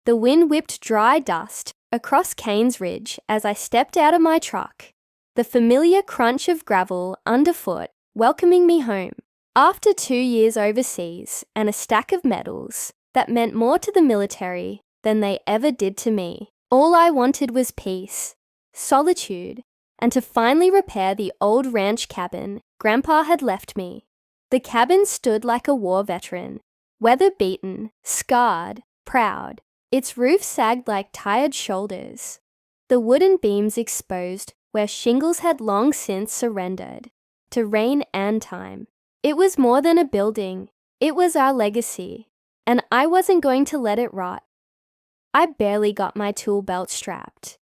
The wind whipped dry dust across Cain's Ridge as I stepped out of my truck, the familiar crunch of gravel underfoot welcoming me home. After 2 years overseas and a stack of medals that meant more to the military than they ever did to me, all I wanted was peace, solitude, and to finally repair the old ranch cabin Grandpa had left me. The cabin stood like a war veteran, weather-beaten, scarred, proud. Its roof sagged like tired shoulders, the wooden beams exposed where shingles had long since surrendered to rain and time. It was more than a building. It was our legacy, and I wasn't going to let it rot. I barely got my tool belt strapped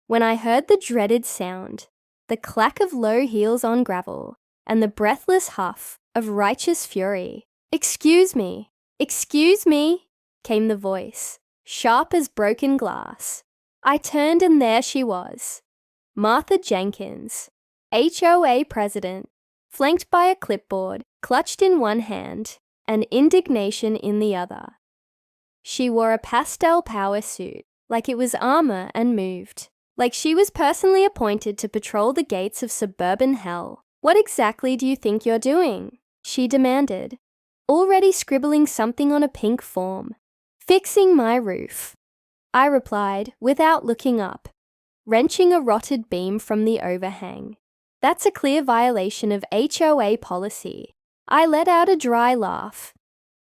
when I heard the dreaded sound, the clack of low heels on gravel, and the breathless huff of righteous fury. "Excuse me, excuse me," came the voice, sharp as broken glass. I turned and there she was, Martha Jenkins, HOA President, flanked by a clipboard, clutched in one hand, and indignation in the other. She wore a pastel power suit, like it was armor and moved, like she was personally appointed to patrol the gates of suburban hell. "What exactly do you think you're doing?" she demanded, already scribbling something on a pink form. "Fixing my roof," I replied without looking up, wrenching a rotted beam from the overhang. "That's a clear violation of HOA policy." I let out a dry laugh.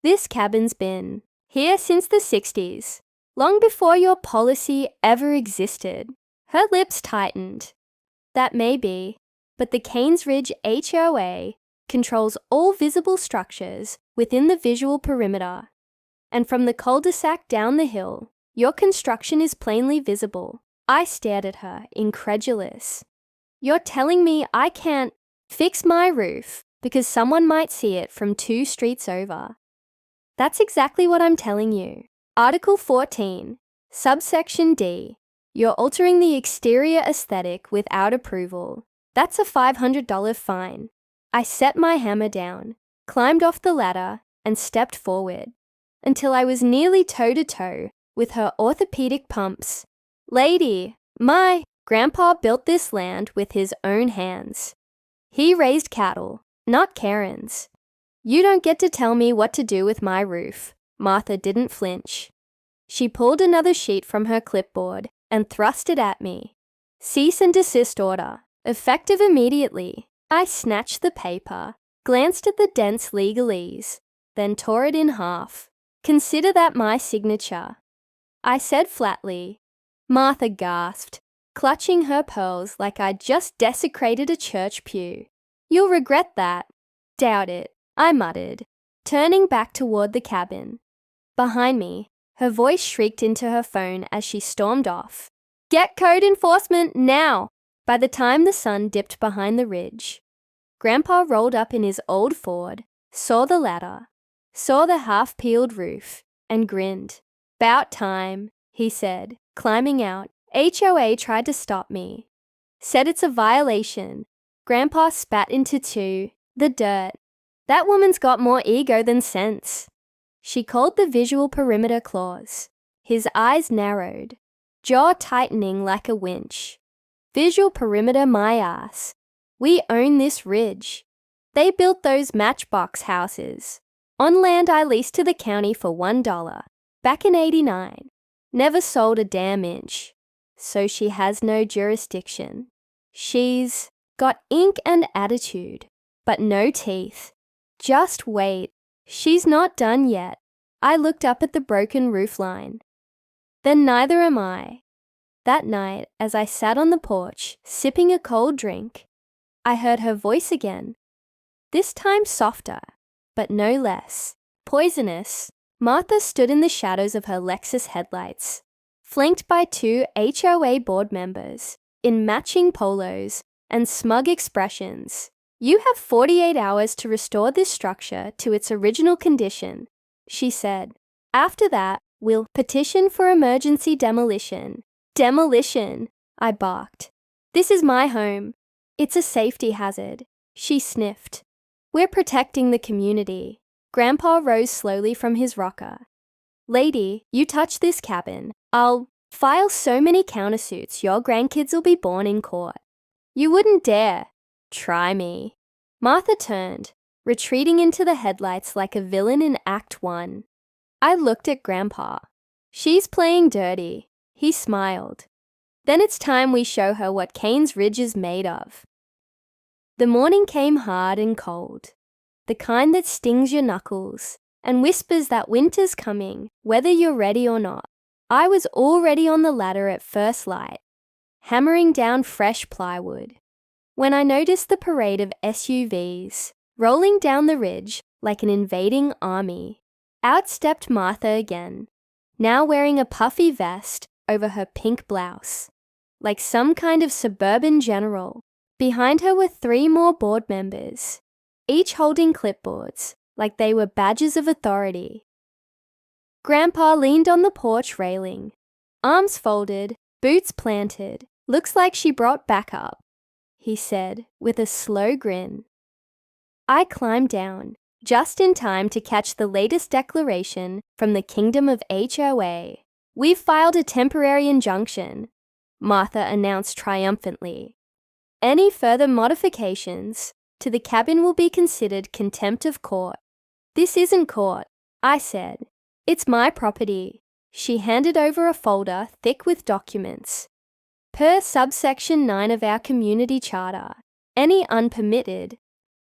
"This cabin's been here since the 60s, long before your policy ever existed." Her lips tightened. "That may be, but the Cain's Ridge HOA controls all visible structures within the visual perimeter. And from the cul-de-sac down the hill, your construction is plainly visible." I stared at her, incredulous. "You're telling me I can't fix my roof because someone might see it from 2 streets over?" "That's exactly what I'm telling you. Article 14, subsection D. You're altering the exterior aesthetic without approval. That's a $500 fine." I set my hammer down, climbed off the ladder, and stepped forward until I was nearly toe-to-toe with her orthopedic pumps. "Lady, my Grandpa built this land with his own hands. He raised cattle, not Karens. You don't get to tell me what to do with my roof." Martha didn't flinch. She pulled another sheet from her clipboard and thrust it at me. "Cease and desist order, effective immediately." I snatched the paper, glanced at the dense legalese, then tore it in half. "Consider that my signature," I said flatly. Martha gasped, clutching her pearls like I'd just desecrated a church pew. "You'll regret that." "Doubt it," I muttered, turning back toward the cabin. Behind me, her voice shrieked into her phone as she stormed off. "Get code enforcement now!" By the time the sun dipped behind the ridge, Grandpa rolled up in his old Ford, saw the ladder, saw the half-peeled roof, and grinned. "'Bout time," he said, climbing out. "HOA tried to stop me. Said it's a violation." Grandpa spat into the dirt. "That woman's got more ego than sense." She called the visual perimeter clause. His eyes narrowed, jaw tightening like a winch. "Visual perimeter my ass. We own this ridge. They built those matchbox houses on land I leased to the county for $1 back in '89. Never sold a damn inch. So she has no jurisdiction. She's got ink and attitude, but no teeth. Just wait. She's not done yet." I looked up at the broken roofline. "Then neither am I." That night, as I sat on the porch, sipping a cold drink, I heard her voice again, this time softer, but no less poisonous. Martha stood in the shadows of her Lexus headlights, flanked by 2 HOA board members, in matching polos and smug expressions. "You have 48 hours to restore this structure to its original condition," she said. "After that, we'll petition for emergency demolition." "Demolition," I barked. "This is my home. It's a safety hazard." She sniffed. "We're protecting the community." Grandpa rose slowly from his rocker. Lady, you touch this cabin, I'll file so many countersuits your grandkids will be born in court. You wouldn't dare. Try me. Martha turned, retreating into the headlights like a villain in Act 1. I looked at Grandpa. She's playing dirty. He smiled. Then it's time we show her what Cain's Ridge is made of. The morning came hard and cold, the kind that stings your knuckles and whispers that winter's coming, whether you're ready or not. I was already on the ladder at first light, hammering down fresh plywood, when I noticed the parade of SUVs rolling down the ridge like an invading army. Out stepped Martha again, now wearing a puffy vest over her pink blouse, like some kind of suburban general. Behind her were 3 more board members, each holding clipboards like they were badges of authority. Grandpa leaned on the porch railing, arms folded, boots planted. Looks like she brought backup, he said with a slow grin. I climbed down, just in time to catch the latest declaration from the Kingdom of HOA. We've filed a temporary injunction, Martha announced triumphantly. Any further modifications to the cabin will be considered contempt of court. This isn't court, I said. It's my property. She handed over a folder thick with documents. Per subsection 9 of our community charter, any unpermitted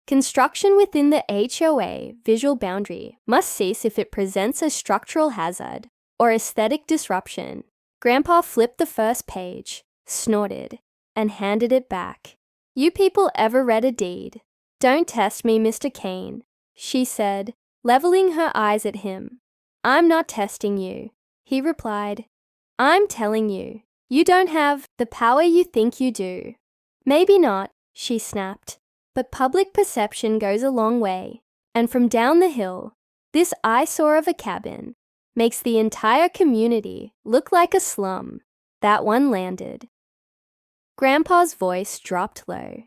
construction within the HOA visual boundary must cease if it presents a structural hazard or aesthetic disruption. Grandpa flipped the first page, snorted, and handed it back. You people ever read a deed? Don't test me, Mr. Cain, she said, leveling her eyes at him. I'm not testing you, he replied. I'm telling you, you don't have the power you think you do. Maybe not, she snapped, but public perception goes a long way, and from down the hill, this eyesore of a cabin makes the entire community look like a slum. That one landed. Grandpa's voice dropped low.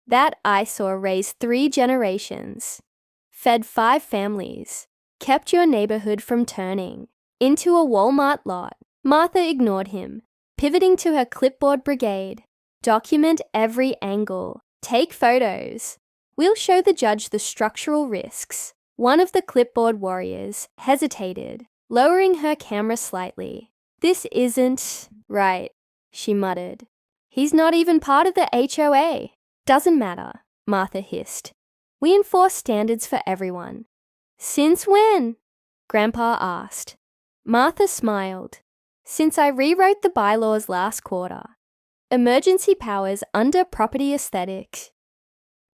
That eyesore raised 3 generations, fed 5 families, kept your neighborhood from turning into a Walmart lot. Martha ignored him, pivoting to her clipboard brigade. Document every angle. Take photos. We'll show the judge the structural risks. One of the clipboard warriors hesitated, lowering her camera slightly. This isn't right, she muttered. He's not even part of the HOA. Doesn't matter, Martha hissed. We enforce standards for everyone. Since when? Grandpa asked. Martha smiled. Since I rewrote the bylaws last quarter. Emergency powers under property aesthetic.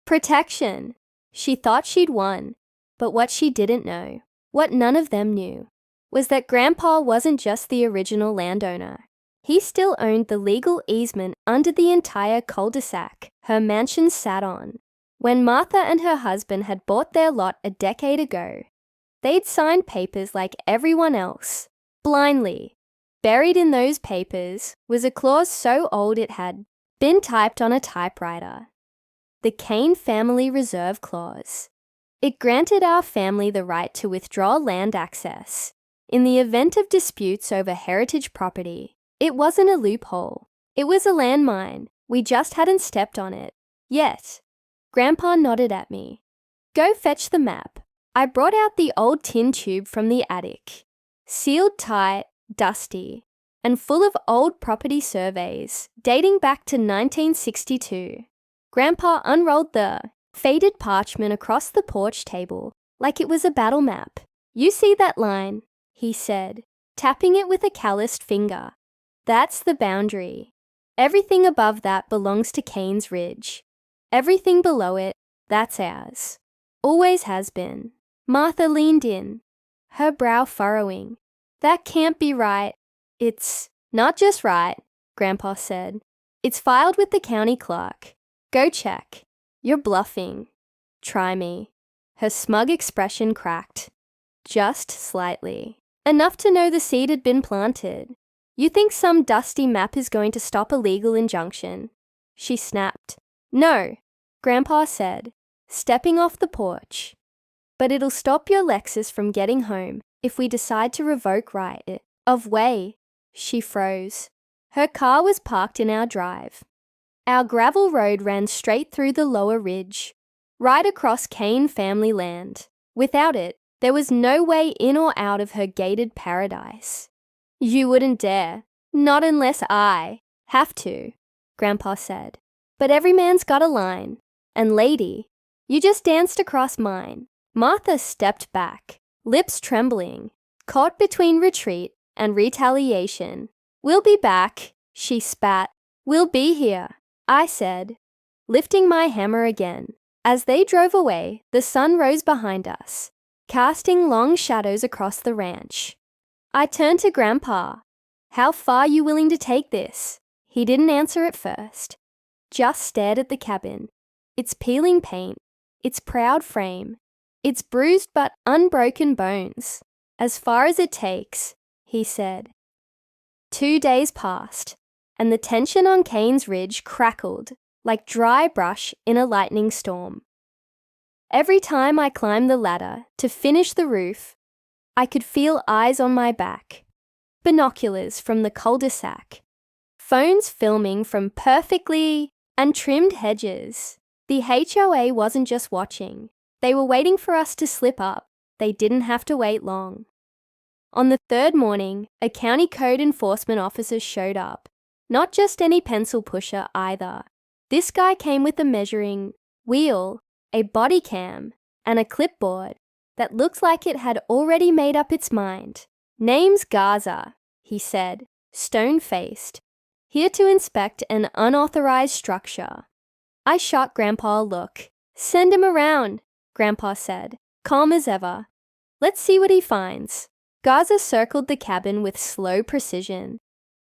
Protection. She thought she'd won, but what she didn't know, what none of them knew, was that Grandpa wasn't just the original landowner. He still owned the legal easement under the entire cul-de-sac her mansion sat on. When Martha and her husband had bought their lot a decade ago, they'd signed papers like everyone else, blindly. Buried in those papers was a clause so old it had been typed on a typewriter. The Cain Family Reserve Clause. It granted our family the right to withdraw land access in the event of disputes over heritage property. It wasn't a loophole. It was a landmine. We just hadn't stepped on it. Yet. Grandpa nodded at me. Go fetch the map. I brought out the old tin tube from the attic. Sealed tight, dusty, and full of old property surveys dating back to 1962. Grandpa unrolled the faded parchment across the porch table like it was a battle map. You see that line, he said, tapping it with a calloused finger. That's the boundary. Everything above that belongs to Cain's Ridge. Everything below it, that's ours. Always has been. Martha leaned in, her brow furrowing. That can't be right. It's not just right, Grandpa said. It's filed with the county clerk. Go check. You're bluffing. Try me. Her smug expression cracked. Just slightly. Enough to know the seed had been planted. You think some dusty map is going to stop a legal injunction? She snapped. No, Grandpa said, stepping off the porch. But it'll stop your Lexus from getting home if we decide to revoke right of way? She froze. Her car was parked in our drive. Our gravel road ran straight through the lower ridge, right across Cain family land. Without it, there was no way in or out of her gated paradise. You wouldn't dare. Not unless I have to, Grandpa said. But every man's got a line. And lady, you just danced across mine. Martha stepped back, lips trembling, caught between retreat and retaliation. We'll be back, she spat. We'll be here, I said, lifting my hammer again. As they drove away, the sun rose behind us, casting long shadows across the ranch. I turned to Grandpa. How far you willing to take this? He didn't answer at first, just stared at the cabin, its peeling paint, its proud frame, its bruised but unbroken bones. As far as it takes, he said. 2 days passed, and the tension on Cain's Ridge crackled like dry brush in a lightning storm. Every time I climbed the ladder to finish the roof, I could feel eyes on my back, binoculars from the cul-de-sac, phones filming from perfectly untrimmed hedges. The HOA wasn't just watching. They were waiting for us to slip up. They didn't have to wait long. On the third morning, a county code enforcement officer showed up. Not just any pencil pusher either. This guy came with a measuring wheel, a body cam, and a clipboard that looked like it had already made up its mind. Name's Gaza, he said, stone-faced. Here to inspect an unauthorized structure. I shot Grandpa a look. Send him around, Grandpa said, calm as ever. Let's see what he finds. Gaza circled the cabin with slow precision,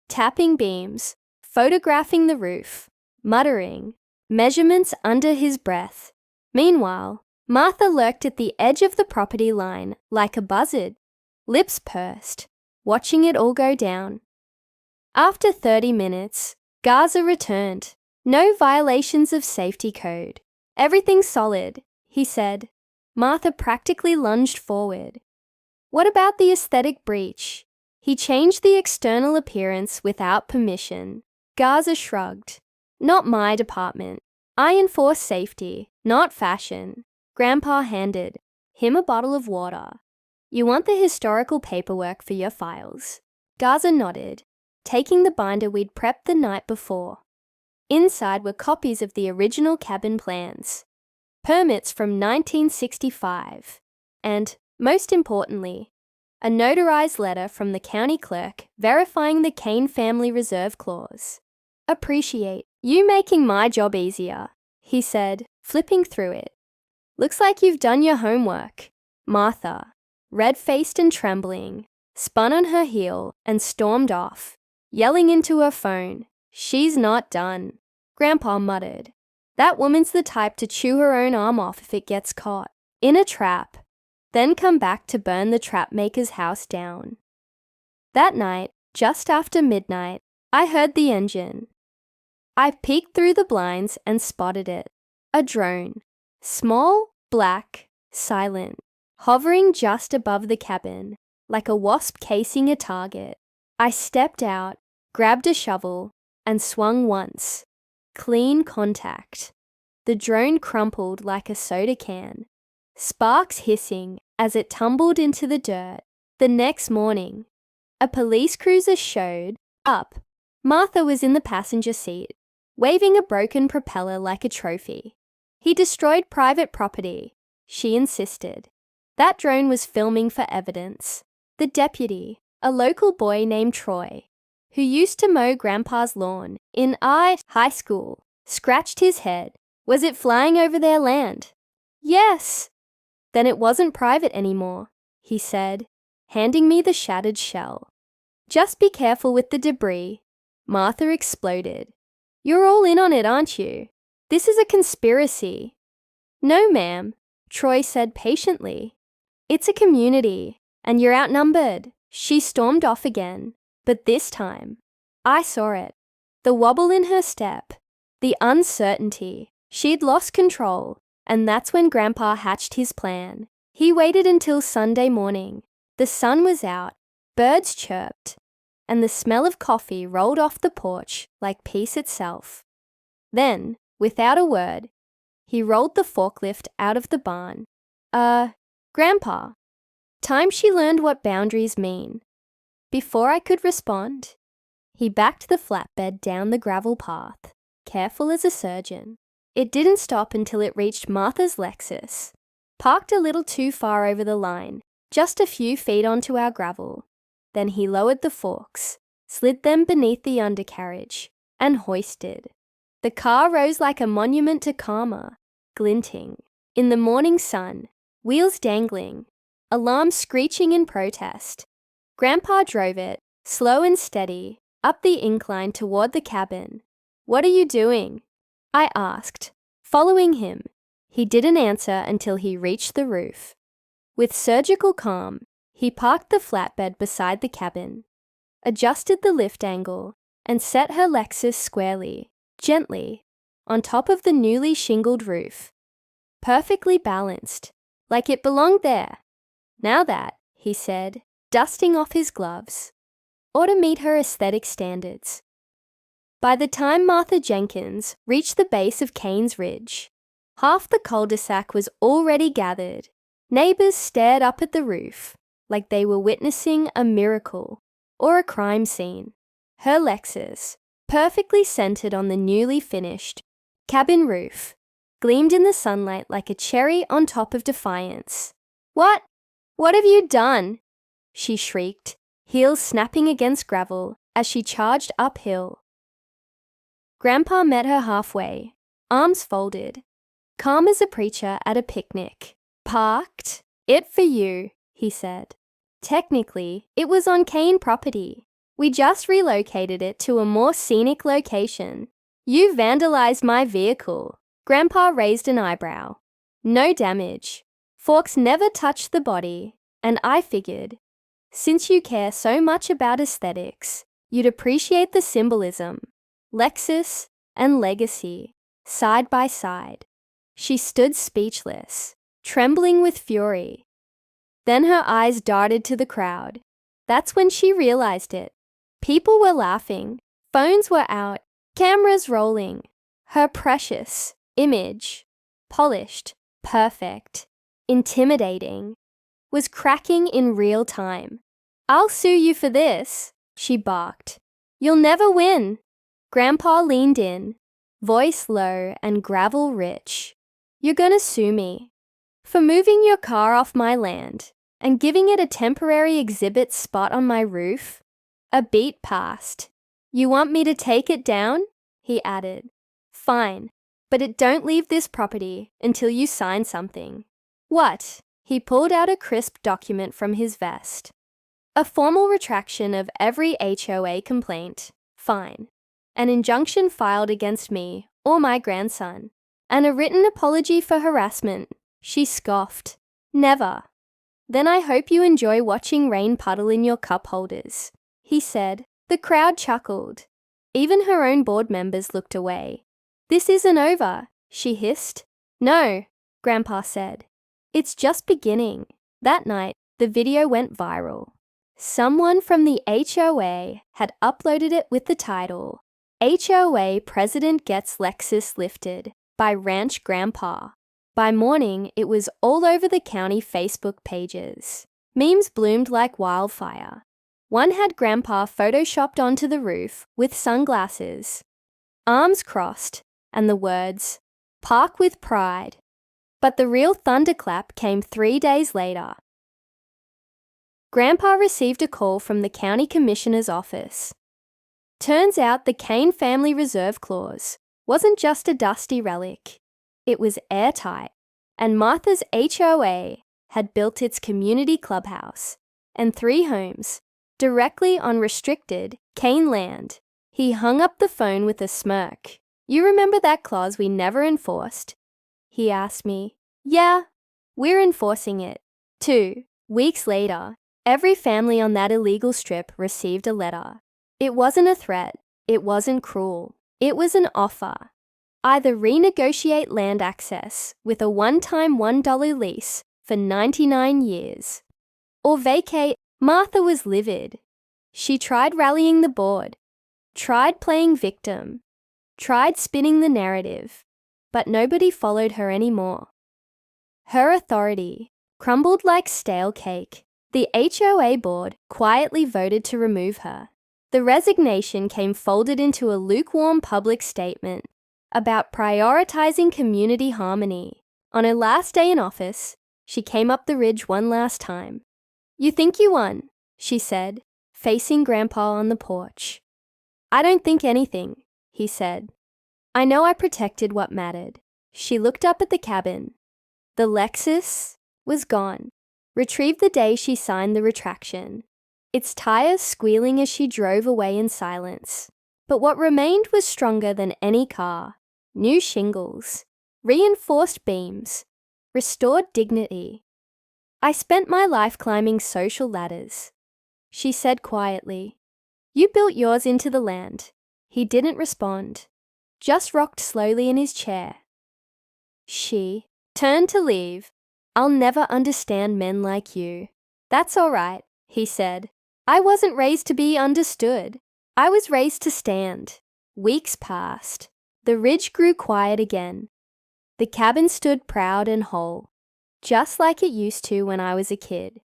tapping beams, photographing the roof, muttering, measurements under his breath. Meanwhile, Martha lurked at the edge of the property line like a buzzard, lips pursed, watching it all go down. After 30 minutes, Gaza returned. No violations of safety code. Everything solid, he said. Martha practically lunged forward. What about the aesthetic breach? He changed the external appearance without permission. Gaza shrugged. Not my department. I enforce safety, not fashion. Grandpa handed him a bottle of water. You want the historical paperwork for your files? Gaza nodded, taking the binder we'd prepped the night before. Inside were copies of the original cabin plans, permits from 1965, and, most importantly, a notarized letter from the county clerk verifying the Cain family reserve clause. Appreciate you making my job easier, he said, flipping through it. Looks like you've done your homework. Martha, red-faced and trembling, spun on her heel and stormed off, yelling into her phone. She's not done. Grandpa muttered. That woman's the type to chew her own arm off if it gets caught. In a trap. Then come back to burn the trap maker's house down. That night, just after midnight, I heard the engine. I peeked through the blinds and spotted it. A drone. Small, black, silent, hovering just above the cabin, like a wasp casing a target. I stepped out, grabbed a shovel, and swung once. Clean contact. The drone crumpled like a soda can, sparks hissing as it tumbled into the dirt. The next morning, a police cruiser showed up. Martha was in the passenger seat, waving a broken propeller like a trophy. He destroyed private property, she insisted. That drone was filming for evidence. The deputy, a local boy named Troy, who used to mow Grandpa's lawn in high school, scratched his head. Was it flying over their land? Yes. Then it wasn't private anymore, he said, handing me the shattered shell. Just be careful with the debris. Martha exploded. You're all in on it, aren't you? This is a conspiracy. No, ma'am, Troy said patiently. It's a community, and you're outnumbered. She stormed off again, but this time, I saw it. The wobble in her step, the uncertainty. She'd lost control, and that's when Grandpa hatched his plan. He waited until Sunday morning, The sun was out, birds chirped, and the smell of coffee rolled off the porch like peace itself. Then, without a word, he rolled the forklift out of the barn. Grandpa. Time she learned what boundaries mean. Before I could respond, he backed the flatbed down the gravel path, careful as a surgeon. It didn't stop until it reached Martha's Lexus, parked a little too far over the line, just a few feet onto our gravel. Then he lowered the forks, slid them beneath the undercarriage, and hoisted. The car rose like a monument to karma, glinting. In the morning sun, wheels dangling, alarm screeching in protest. Grandpa drove it, slow and steady, up the incline toward the cabin. "What are you doing?" I asked, following him. He didn't answer until he reached the roof. With surgical calm, he parked the flatbed beside the cabin, adjusted the lift angle, and set her Lexus squarely, gently, on top of the newly shingled roof. Perfectly balanced, like it belonged there. "Now that," he said, dusting off his gloves, "ought to meet her aesthetic standards." By the time Martha Jenkins reached the base of Cain's Ridge, half the cul-de-sac was already gathered. Neighbors stared up at the roof like they were witnessing a miracle or a crime scene. Her Lexus, perfectly centered on the newly finished cabin roof, gleamed in the sunlight like a cherry on top of defiance. What have you done?" she shrieked, heels snapping against gravel as she charged uphill. Grandpa met her halfway, arms folded, calm as a preacher at a picnic. "Parked it for you," he said. "Technically, it was on Cain property. We just relocated it to a more scenic location. You vandalized my vehicle." Grandpa raised an eyebrow. "No damage. Forks never touched the body, and I figured, since you care so much about aesthetics, you'd appreciate the symbolism. Lexus and legacy, side by side." She stood speechless, trembling with fury. Then her eyes darted to the crowd. That's when she realized it. People were laughing, phones were out, cameras rolling. Her precious image, polished, perfect, intimidating, was cracking in real time. "I'll sue you for this," she barked. "You'll never win." Grandpa leaned in, voice low and gravel rich. "You're gonna sue me for moving your car off my land and giving it a temporary exhibit spot on my roof?" A beat passed. "You want me to take it down?" he added. "Fine, but it don't leave this property until you sign something." "What?" He pulled out a crisp document from his vest. "A formal retraction of every HOA complaint. Fine. An injunction filed against me or my grandson. And a written apology for harassment." She scoffed. "Never." "Then I hope you enjoy watching rain puddle in your cup holders," he said. The crowd chuckled. Even her own board members looked away. "This isn't over," she hissed. "No," Grandpa said. "It's just beginning." That night, the video went viral. Someone from the HOA had uploaded it with the title, "HOA President Gets Lexus Lifted" by Ranch Grandpa. By morning, it was all over the county Facebook pages. Memes bloomed like wildfire. One had Grandpa photoshopped onto the roof with sunglasses, arms crossed, and the words, "Park with pride." But the real thunderclap came 3 days later. Grandpa received a call from the county commissioner's office. Turns out the Cain family reserve clause wasn't just a dusty relic. It was airtight, and Martha's HOA had built its community clubhouse and 3 homes directly on restricted Cain land. He hung up the phone with a smirk. "You remember that clause we never enforced?" he asked me. "Yeah, we're enforcing it." 2 weeks later, every family on that illegal strip received a letter. It wasn't a threat. It wasn't cruel. It was an offer. Either renegotiate land access with a one-time $1 lease for 99 years, or vacate. Martha was livid. She tried rallying the board, tried playing victim, tried spinning the narrative, but nobody followed her anymore. Her authority crumbled like stale cake. The HOA board quietly voted to remove her. The resignation came folded into a lukewarm public statement about prioritizing community harmony. On her last day in office, she came up the ridge one last time. "You think you won," she said, facing Grandpa on the porch. "I don't think anything," he said. "I know I protected what mattered." She looked up at the cabin. The Lexus was gone, retrieved the day she signed the retraction, its tires squealing as she drove away in silence. But what remained was stronger than any car. New shingles, reinforced beams, restored dignity. "I spent my life climbing social ladders," she said quietly. "You built yours into the land." He didn't respond, just rocked slowly in his chair. She turned to leave. "I'll never understand men like you." "That's all right," he said. "I wasn't raised to be understood. I was raised to stand." Weeks passed. The ridge grew quiet again. The cabin stood proud and whole, just like it used to when I was a kid.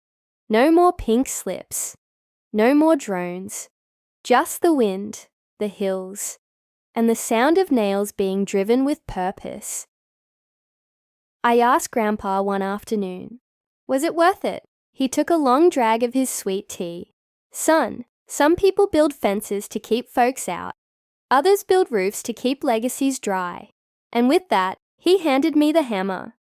No more pink slips, no more drones, just the wind, the hills, and the sound of nails being driven with purpose. I asked Grandpa one afternoon, was it worth it? He took a long drag of his sweet tea. "Son, some people build fences to keep folks out. Others build roofs to keep legacies dry." And with that, he handed me the hammer.